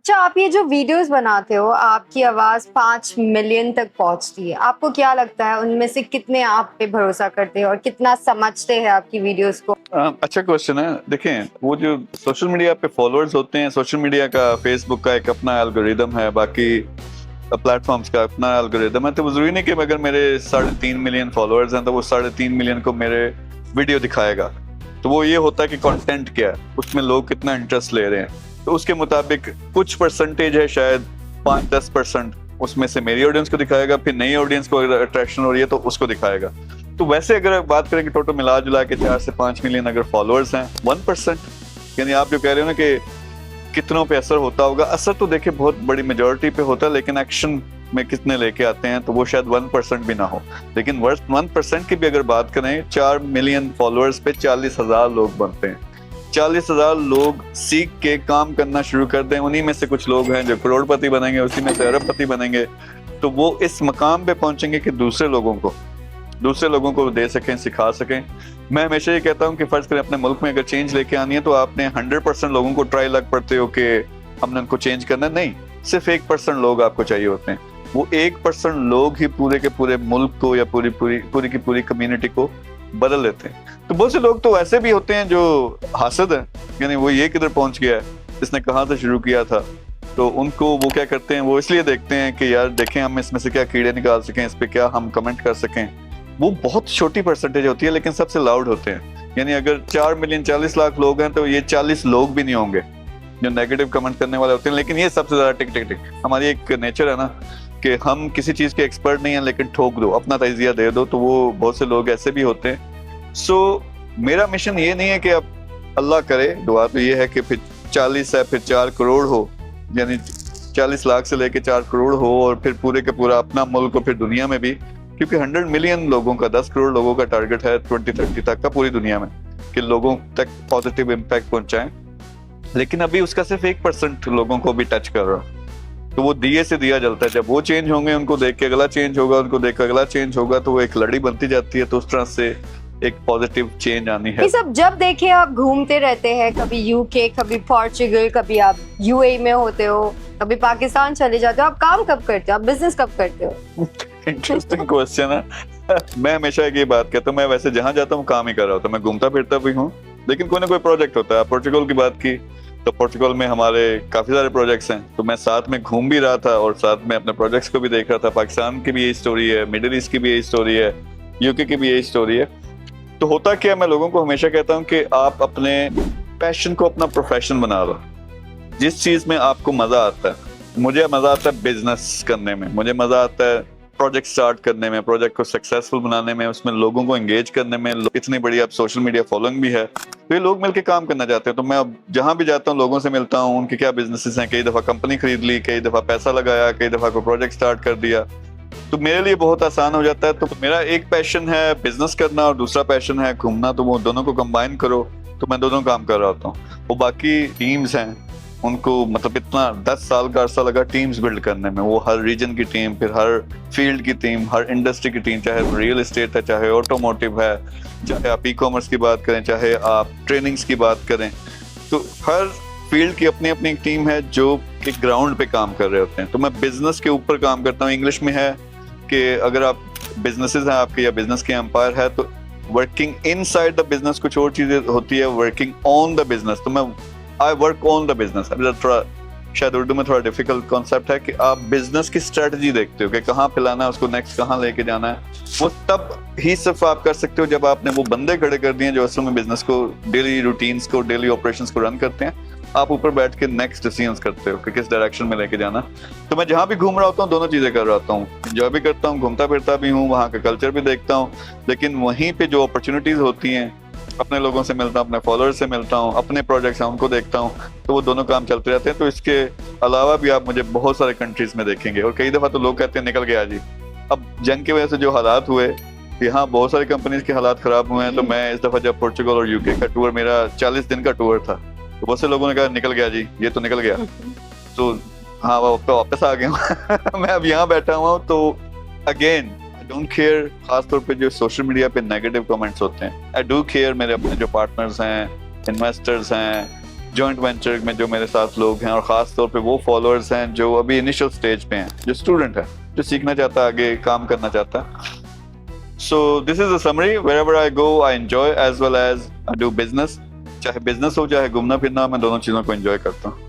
اچھا، آپ یہ جو ویڈیوز بناتے ہو، آپ کی آواز 5 ملین تک پہنچتی ہے، آپ کو کیا لگتا ہے ان میں سے کتنے آپ پہ بھروسہ کرتے ہیں اور کتنا سمجھتے ہیں آپ کی ویڈیوز کو؟ اچھا کوشچن ہے. دیکھیں، وہ جو سوشل میڈیا پہ فالوورز ہوتے ہیں، سوشل میڈیا کا، فیس بک کا ایک اپنا الگوریدم ہے، باقی پلیٹ فارمز کا اپنا الگوریدم ہے. تو وہ ضروری نہیں کہ اگر میرے 3.5 ملین فالوورز ہیں تو وہ 3.5 ملین کو میرے ویڈیو دکھائے گا. تو وہ یہ ہوتا ہے کہ کنٹینٹ کیا ہے، اس میں لوگ کتنا انٹرسٹ لے رہے ہیں. تو اس کے مطابق کچھ پرسنٹیج ہے، شاید 5-10% اس میں سے میری آڈینس کو دکھائے گا، پھر نئی آڈینس کو اگر اٹریکشن ہو رہی ہے تو اس کو دکھائے گا. تو ویسے اگر بات کریں کہ ٹوٹل ملا جلا کے 4 سے 5 ملین اگر فالوورز ہیں، 1%، یعنی آپ جو کہہ رہے ہو نا کہ کتنوں پہ اثر ہوتا ہوگا، اثر تو دیکھیں بہت بڑی میجورٹی پہ ہوتا ہے، لیکن ایکشن میں کتنے لے کے آتے ہیں تو وہ شاید 1% بھی نہ ہو. لیکن 1% کی بھی اگر بات کریں، 4 ملین فالوورز پہ 40,000 لوگ بنتے ہیں. 40,000 لوگ سیکھ کے کام کرنا شروع کر دیں، انہی میں سے کچھ لوگ ہیں جو کروڑ پتی بنیں گے، اسی میں سے ارب پتی بنیں گے. تو وہ اس مقام پہ پہنچیں گے کہ دوسرے لوگوں کو دے سکیں، سکھا سکیں. میں ہمیشہ یہ کہتا ہوں کہ فرض کریں اپنے ملک میں اگر چینج لے کے آنی ہے تو آپ نے 100% لوگوں کو ٹرائی لگ پڑتے ہو کہ ہم نے ان کو چینج کرنا ہے. نہیں، صرف 1% لوگ آپ کو چاہیے ہوتے ہیں. وہ 1% لوگ ہی پورے کے پورے ملک کو یا پوری کی پوری کمیونٹی کو بدل دیتے ہیں. تو بہت سے لوگ تو ایسے بھی ہوتے ہیں جو حاسد ہیں، یعنی وہ یہ کدھر پہنچ گیا ہے، اس نے کہاں سے شروع کیا تھا. تو ان کو وہ کیا کرتے ہیں، وہ اس لیے دیکھتے ہیں کہ یار دیکھیں ہم اس میں سے کیا کیڑے نکال سکیں، اس پہ کیا ہم کمنٹ کر سکیں. وہ بہت چھوٹی پرسنٹیج ہوتی ہے لیکن سب سے لاؤڈ ہوتے ہیں. یعنی اگر 4 ملین 40 لاکھ لوگ ہیں تو یہ 40 لوگ بھی نہیں ہوں گے جو نیگیٹو کمنٹ کرنے والے ہوتے ہیں. لیکن یہ سب سے زیادہ ٹک ٹک ٹک ہماری ایک نیچر ہے نا کہ ہم کسی چیز کے ایکسپرٹ نہیں ہیں لیکن ٹھوک دو، اپنا تجزیہ دے دو. تو وہ بہت سے لوگ ایسے بھی ہوتے ہیں. سو میرا مشن یہ نہیں ہے کہ اب اللہ کرے، دعا تو یہ ہے کہ پھر 40 ہے، پھر 4 کروڑ ہو، یعنی 40 لاکھ سے لے کے 4 کروڑ ہو، اور پھر پورے کے پورا اپنا ملک اور پھر دنیا میں بھی. کیونکہ 100 ملین لوگوں کا، 10 کروڑ لوگوں کا ٹارگٹ ہے 2030 تک کا پوری دنیا میں کہ لوگوں تک پازیٹیو امپیکٹ پہنچائیں. لیکن ابھی اس کا صرف 1% لوگوں کو بھی ٹچ کر رہا. تو وہ دیے سے دیا جلتا ہے. جب وہ چینج ہوں گے، ان کو دیکھ کے اگلا چینج ہوگا، ان کو دیکھ کے اگلا چینج ہوگا، تو وہ ایک لڑی بنتی جاتی ہے. تو اس طرح سے ایک پازیٹیو چینج آنی ہے. یہ سب جب دیکھیں آپ گھومتے رہتے ہیں، کبھی UK، کبھی پورچوگل، کبھی آپ UAE میں ہوتے ہو، کبھی پاکستان چلے جاتے ہو. آپ کام کب کرتے ہو؟ آپ بزنس کب کرتے ہو؟ انٹرسٹنگ کوسچن ہے. میں ہمیشہ ایک یہ بات کہتا ہوں، میں ویسے جہاں جاتا ہوں کام ہی کر رہا ہوتا ہوں. میں گھومتا پھرتا بھی ہوں لیکن کوئی نہ کوئی پروجیکٹ ہوتا ہے. پورچوگل کی بات کی تو پورچوگل میں ہمارے کافی سارے پروجیکٹس ہیں، تو میں ساتھ میں گھوم بھی رہا تھا اور ساتھ میں اپنے پروجیکٹس کو بھی دیکھ رہا تھا. پاکستان کی بھی یہی سٹوری ہے، مڈل ایسٹ کی بھی یہی سٹوری ہے، UK کی بھی یہی سٹوری ہے. تو ہوتا کیا، میں لوگوں کو ہمیشہ کہتا ہوں کہ آپ اپنے پیشن کو اپنا پروفیشن بنا لو. جس چیز میں آپ کو مزہ آتا ہے. مجھے مزہ آتا ہے بزنس کرنے میں، مجھے مزہ آتا ہے پروجیکٹ سٹارٹ کرنے میں، پروجیکٹ کو سکسیسفل بنانے میں، اس میں لوگوں کو انگیج کرنے میں. اتنی بڑی اب سوشل میڈیا فالوئنگ بھی ہے، تو یہ لوگ مل کے کام کرنا چاہتے ہیں. تو میں اب جہاں بھی جاتا ہوں لوگوں سے ملتا ہوں، ان کے کیا بزنسز ہیں، کئی دفعہ کمپنی خرید لی، کئی دفعہ پیسہ لگایا، کئی دفعہ کوئی پروجیکٹ سٹارٹ کر دیا. تو میرے لیے بہت آسان ہو جاتا ہے. تو میرا ایک پیشن ہے بزنس کرنا اور دوسرا پیشن ہے گھومنا. تو وہ دونوں کو کمبائن کرو تو میں دونوں کام کر رہا ہوتا ہوں. وہ باقی ٹیمز ہیں، ان کو مطلب اتنا 10 سال کا عرصہ لگا ٹیمز بلڈ کرنے میں. وہ ہر ریجن کی ٹیم، پھر ہر فیلڈ کی ٹیم، ہر انڈسٹری کی ٹیم، چاہے ریئل اسٹیٹ ہے، چاہے آٹوموٹیو ہے، چاہے آپ ای کامرس کی بات کریں، چاہے آپ ٹریننگز کی بات کریں. تو ہر فیلڈ کی اپنی اپنی ٹیم ہے جو ایک گراؤنڈ پہ کام کر رہے ہوتے ہیں. تو میں بزنس کے اوپر کام کرتا ہوں. انگلش میں ہے کہ اگر آپ بزنسز ہیں آپ کے یا بزنس کے امپائر ہے تو working in side the business کچھ اور چیزیں ہوتی ہے، ورکنگ آن دا بزنس. تو میں I work on the business. اب تھوڑا شاید اردو میں تھوڑا ڈیفیکلٹ کانسیپٹ ہے کہ آپ بزنس کی اسٹریٹجی دیکھتے ہو کہ کہاں پھیلانا ہے اس کو، نیکسٹ کہاں لے کے جانا ہے. وہ تب ہی صرف آپ کر سکتے ہو جب آپ نے وہ بندے کھڑے کر دیے جو اصل میں بزنس کو، ڈیلی روٹینز کو، ڈیلی آپریشنز کو رن کرتے ہیں. آپ اوپر بیٹھ کے نیکسٹ ڈیسیژنز کرتے ہو کہ کس ڈائریکشن میں لے کے جانا. تو میں جہاں بھی گھوم رہا ہوتا ہوں دونوں چیزیں کر رہا ہوتا ہوں. انجوائے بھی کرتا ہوں، گھومتا پھرتا بھی ہوں، وہاں کا کلچر بھی دیکھتا ہوں. لیکن وہیں پہ جو اپرچونیٹیز ہوتی ہیں، اپنے لوگوں سے ملتا ہوں، اپنے فالوور سے ملتا ہوں، اپنے پروجیکٹس ہیں ان کو دیکھتا ہوں. تو وہ دونوں کام چلتے رہتے ہیں. تو اس کے علاوہ بھی آپ مجھے بہت سارے کنٹریز میں دیکھیں گے. اور کئی دفعہ تو لوگ کہتے ہیں نکل گیا جی. اب جنگ کی وجہ سے جو حالات ہوئے، یہاں بہت ساری کمپنیز کے حالات خراب ہوئے ہیں. تو میں اس دفعہ جب پورچوگل اور UK کا ٹور، میرا 40 دن کا ٹور تھا، تو بہت سے لوگوں نے کہا نکل گیا جی، یہ تو نکل گیا. تو ہاں واپس آ گیا ہوں. میں اب یہاں بیٹھا ہوا ہوں. تو اگین ڈونٹ کیئر، خاص طور پہ جو سوشل میڈیا پہ نیگیٹو کمنٹس ہوتے ہیں. I do care. میرے اپنے جو پارٹنرز ہیں، انویسٹرز ہیں، جوائنٹ وینچر میں جو میرے ساتھ لوگ ہیں اور خاص طور پہ وہ فالوورز ہیں جو ابھی انیشل سٹیج پہ ہیں, جو اسٹوڈنٹ ہے, جو سیکھنا چاہتا ہے, آگے کام کرنا چاہتا ہے. So this is a summary. Wherever I go, I enjoy as well as I do business. چاہے بزنس ہو چاہے گھومنا پھرنا, میں دونوں چیزوں کو انجوائے کرتا ہوں.